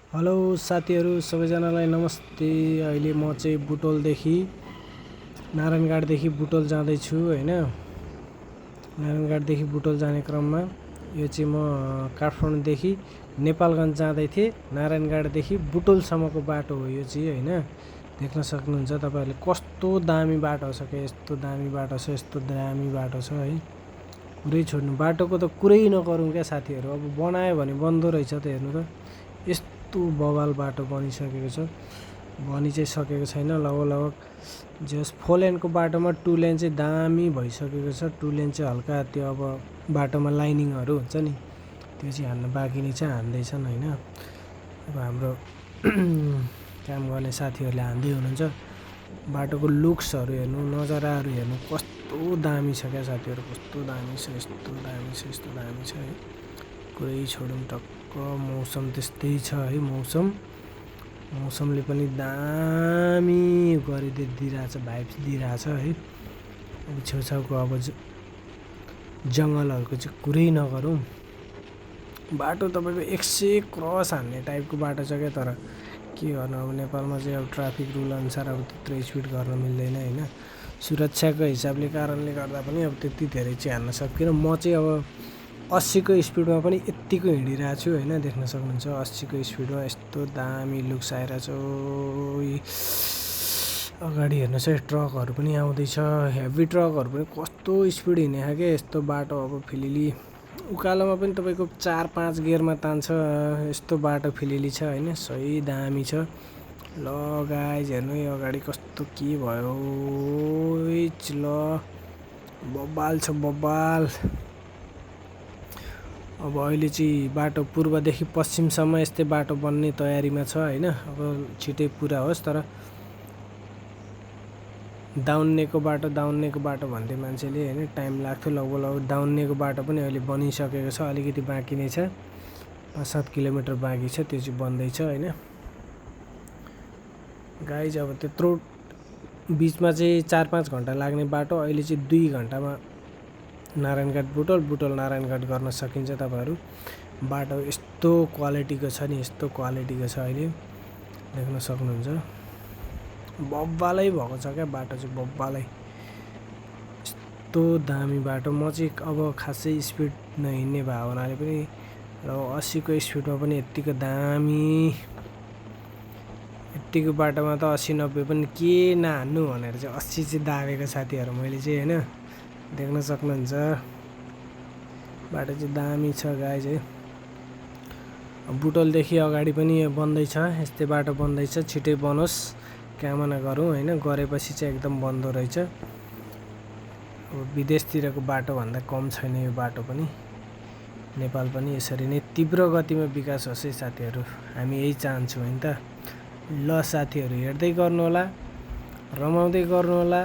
Hello साथीहरू सबैजनालाई नमस्ते। अहिले म चाहिँ बुटोलदेखि नारायणघाटदेखि बुटोल जाँदैछु हैन। नारायणघाटदेखि बुटोल जाने क्रममा यो चाहिँ म काठमाडौँदेखि नेपालगञ्ज जाँदै थिएँ। नारायणघाटदेखि बुटोलसम्मको बाटो हो यो चाहिँ हैन। देख्न सक्नुहुन्छ तपाईहरुले कस्तो दामी बाटो छ के, यस्तो दामी बाटो छ, यस्तो दामी बाटो छ है। कुरै छोड्नु, बाटोको त कुरै नगरौँ क्या साथीहरू। अब बनायो भने बन्दो रहेछ त, हेर्नु त यस्तो बवाल बाटो बनिसकेको छ। बनि चाहिँ सकेको छैन, लगभग जस 4 लेनको बाटोमा 2 लेन चाहिँ दामी भइसकेको छ। 2 लेन चाहिँ हल्का त्यो अब बाटोमा लाइनिङहरू हुन्छ नि, त्यो चाहिँ हान्न बाँकी नै छ, हान्दैछन् हैन। अब हाम्रो काम गर्ने साथीहरूले हान्दै हुनुहुन्छ। बाटोको लुक्सहरू हेर्नु, नजाराहरू हेर्नु, कस्तो दामी छ क्या साथीहरू, कस्तो दामी छ, यस्तो दामी छ, यस्तो दामी छ है। कुरै छोडौँ, टक्क मौसम त्यस्तै छ है। मौसमले पनि दामी गरिदिइरहेछ, भाइब्स दिइरहेछ है। अब छेउछाउको अब जङ्गलहरूको चाहिँ कुरै नगरौँ। बाटो तपाईँको 100 क्रस हान्ने टाइपको बाटो छ क्या। तर के गर्नु, अब नेपालमा चाहिँ अब ट्राफिक रुल अनुसार अब त्यत्रो स्पिड गर्न मिल्दैन हैन। सुरक्षाको हिसाबले कारणले गर्दा पनि अब त्यति धेरै चाहिँ हान्न सक्दिनँ। म चाहिँ अब 80 को स्पिडमा पनि यत्तिको हिँडिरहेको छु हैन। देख्न सक्नुहुन्छ 80 को स्पिडमा यस्तो दामी लुक्स आइरहेछ। अगाडि हेर्नुहोस् है, ट्रकहरू पनि आउँदैछ, हेभी ट्रकहरू पनि कस्तो स्पिड हिँडेको क्या। यस्तो बाटो अब फिलिली उकालोमा पनि तपाईँको 4-5 गियरमा तान्छ, यस्तो बाटो फिलिली छ हैन। सही दामी छ। ल गाइज हेर्नु है अगाडि कस्तो के भयो, ल बब्बाल छ बब्बाल। अब अहिले चाहिँ बाटो पूर्वदेखि पश्चिमसम्म यस्तै बाटो बन्ने तयारीमा छ हैन। अब छिटै पुरा होस्। तर दाउन्नेको बाटो भन्दै मान्छेले हैन, टाइम लाग्थ्यो। लगभग दाउन्नेको बाटो पनि अहिले बनिसकेको छ, अलिकति बाँकी नै छ, 5-7 किलोमिटर बाँकी छ, त्यो चाहिँ बन्दैछ हैन। गाइज अब त्यत्रो बिचमा चाहिँ 4-5 घन्टा लाग्ने बाटो अहिले चाहिँ 2 घन्टामा नारायणघाट बुटोल नारायणघाट गर्न सकिन्छ। तपाईँहरू बाटो यस्तो क्वालिटीको छ नि, यस्तो क्वालिटीको छ, अहिले देख्न सक्नुहुन्छ। बब्बालै भएको छ क्या बाटो चाहिँ, बब्बालै यस्तो दामी बाटो। म चाहिँ अब खासै स्पिड नहिँड्ने भए हुनाले पनि र 80 को स्पिडमा पनि यत्तिको दामी, यत्तिको बाटोमा त 80-90 पनि के नहान्नु भनेर चाहिँ 80 चाहिँ दाबेको साथीहरू मैले चाहिँ हैन। देख्न सक्नुहुन्छ बाटो चाहिँ दामी छ गाइज है। बुटोलदेखि अगाडि पनि बन्दैछ, यस्तै बाटो बन्दैछ, छिटै बनोस् कामना गरौँ हैन। गरेपछि चाहिँ एकदम बन्दो रहेछ। अब विदेशतिरको बाटोभन्दा कम छैन यो बाटो पनि। नेपाल पनि यसरी नै तीव्र गतिमा विकास होस् है साथीहरू, हामी यही चाहन्छौँ हैन त। ल साथीहरू हेर्दै गर्नुहोला, रमाउँदै गर्नुहोला।